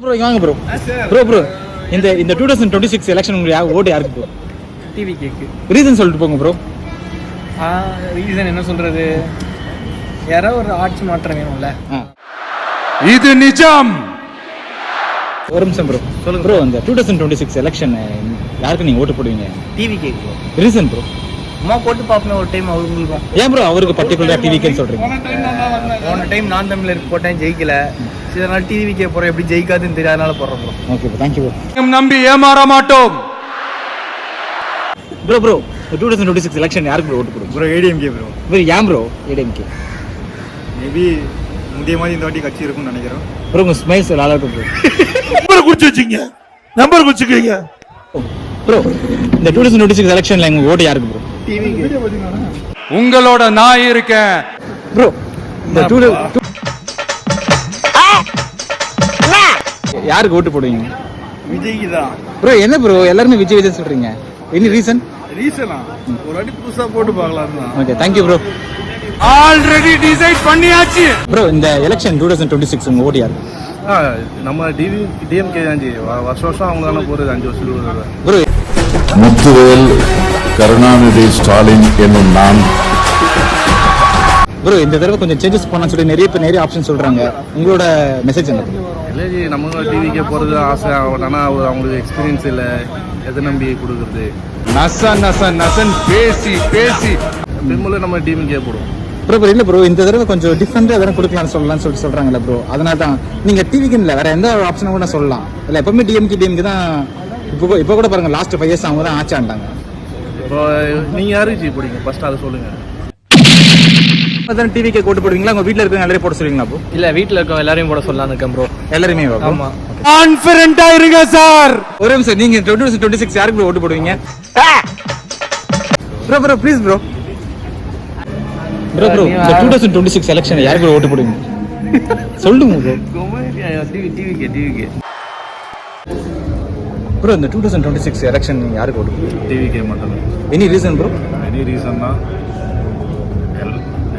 Bro வாங்க bro. Bro இந்த 2026 election உங்களுக்கு ஓட்டு யாருக்கு ப்ரோ? டிவி கேக்கு. ரீசன் சொல்லிட்டு போங்க ப்ரோ. ரீசன் என்ன சொல்றது, யாராவது ஒரு ஆட்சி மாற்றம் வேணும்ல. இது நிஜம். ஒரு நிமிஷம் ப்ரோ சொல்லுங்க ப்ரோ. இந்த 2026 எலெக்ஷன் யாருக்கு நீங்க ஓட்டு போடுவீங்க? டிவி கேக்கு. Reason bro? அம்மா போட்டு பார்ப்பேன் ஒரு டைம் அவங்களுக்கும். ஏன் ப்ரோ அவருக்கு பர்டிகுலரா டிவிக்கேன்னு சொல்றீங்க? போன டைம் நான் தமிழருக்கு போட்டேன் ஜெயிக்கல, இதனால டிவிக்கே போறேன், எப்படி ஜெயிக்காதுன்னு தெரியாதனால போடுறோம் bro. Okay bro, thank you bro. நம்பி ஏமாற மாட்டோம். ப்ரோ 2026 எலெக்ஷன் யாருக்கு ப்ரோ ஓட்டு போடுவீங்க? Bro ADMK bro. ப்ரோ ஏன் ப்ரோ ஏடிஎம்கே? மேபி முந்தைய மாதிரி இந்த வாட்டி கட்சி இருக்கும்னு நினைக்கிறோம். ப்ரோ உங்க ஸ்மைல்ஸ் நல்லா இருக்கு ப்ரோ. நம்பர் குடிச்சு வச்சீங்க, நம்பர் குடிச்சுக்கீங்க. ப்ரோ இந்த 2026 எலெக்ஷன்ல உங்க ஓட்டு யாருக்கு ப்ரோ? உங்களோட நான் இருக்கேன் ப்ரோ. இந்த யாருக்கு ஓட்டு போடுவீங்க? விஜய்க்கு தான் ப்ரோ. என்ன ப்ரோ எல்லாருமே விஜய் விஜய் சொல்றீங்க, எனி ரீசன்? ரீசனா ஒரு வாட்டி புதுசா போட்டு பார்க்கலாம் தான். Okay thank you bro. Already decide பண்ணியாச்சு. ப்ரோ இந்த எலெக்ஷன் 2026 உங்க ஓட்டு யாருக்கு? நம்ம டிஎம்கே தான் ஜி. வருஷம் அவங்க தானே போறது 5 வருஷம். ப்ரோ முத்துவேல் கருணாநிதி ஸ்டாலின் என்னும் நான். ப்ரோ இந்த தடவை கொஞ்சம் சேஞ்சஸ் பண்ண சொல்லி நிறைய ஆப்ஷன் சொல்றாங்க, உங்களோட மெசேஜ் என்ன? இல்லை ஜி, நம்ம டிவிக்கே போறது ஆசை. ஆனால் அவங்களுக்கு எக்ஸ்பீரியன்ஸ் இல்லை, எதை நம்பி கொடுக்குறது. நசன் பேசி பெரும்பாலும் நம்ம டிவிக்கே போடுவோம். ப்ரோ இல்ல ப்ரோ இந்த தடவை கொஞ்சம் டிஃப்ரெண்டா எதனா கொடுக்கலாம்னு சொல்லலாம்னு சொல்றாங்கல்ல ப்ரோ, அதனால தான் நீங்க டிவிக்கு இல்ல வேற எந்த ஆப்ஷனும் கூட சொல்லலாம் இல்ல. எப்பவுமே டிஎம்கே தான். இப்போ கூட பாருங்க லாஸ்ட் 5 இயர்ஸ் அவங்க தான் ஆட்சி ஆண்டாங்க. இப்போ நீங்க யாருக்கு ஜி போடுங்க ஃபர்ஸ்ட் அதை சொல்லுங்க. அதான் டிவிக்கே ஓட்டு போடுவீங்களா? உங்க வீட்ல இருக்கவங்க எல்லாரையும் போட சொல்லுவீங்களா ப்ரோ? இல்ல வீட்டுல இருக்க எல்லாரையும் போட சொல்லலாம்னு இருக்கேன் ப்ரோ. எல்லாருமே? ஆமா. கான்ஃபிடென்ட்டா இருங்க சார். ஒரு நிமிஷம், நீங்க 2026 யாருக்கு ப்ரோ ஓட்டு போடுவீங்க? Bro please bro. ப்ரோ இந்த 2026 எலெக்ஷன் யாருக்கு ஓட்டு போடுவீங்க சொல்லுங்க ப்ரோ. டிவிக்கே ப்ரோ இந்த 2026 எலெக்ஷன் நீங்க யாருக்கு ஓட்டு போடுவீங்க? டிவிக்கே மட்டும். Any reason bro? எனி ரீசன்னா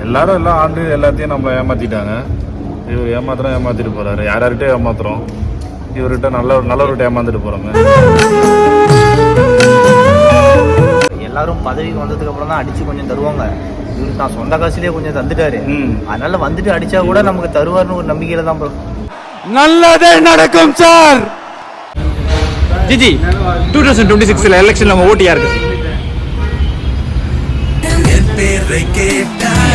எல்லாரும் எல்லாம் ஆண்டு எல்லாத்தையும் நம்ம ஏமாத்திட்டாங்க. இவர் ஏமாத்திட்டு போறாரு. யார்கிட்ட ஏமாத்துறோம், இவர்கிட்ட நல்லவர்கிட்ட ஏமாந்துட்டு போறோங்க. எல்லாரும் பதவிக்கு வந்ததுக்கு அப்புறம் தான் அடிச்சு கொஞ்சம் தருவாங்க. இவரு தான் சொந்த காசுலயே கொஞ்சம் தந்துட்டாரு, அதனால வந்துட்டு அடிச்சா கூட நமக்கு தருவார்னு ஒரு நம்பிக்கையில தான் ப்ரோ. நல்லதே நடக்கும் சார். ஜிஜி 2026 எலெக்ஷன்ல நம்ம ஓட்டு யாருக்கு? என் பேரை கேட்டால்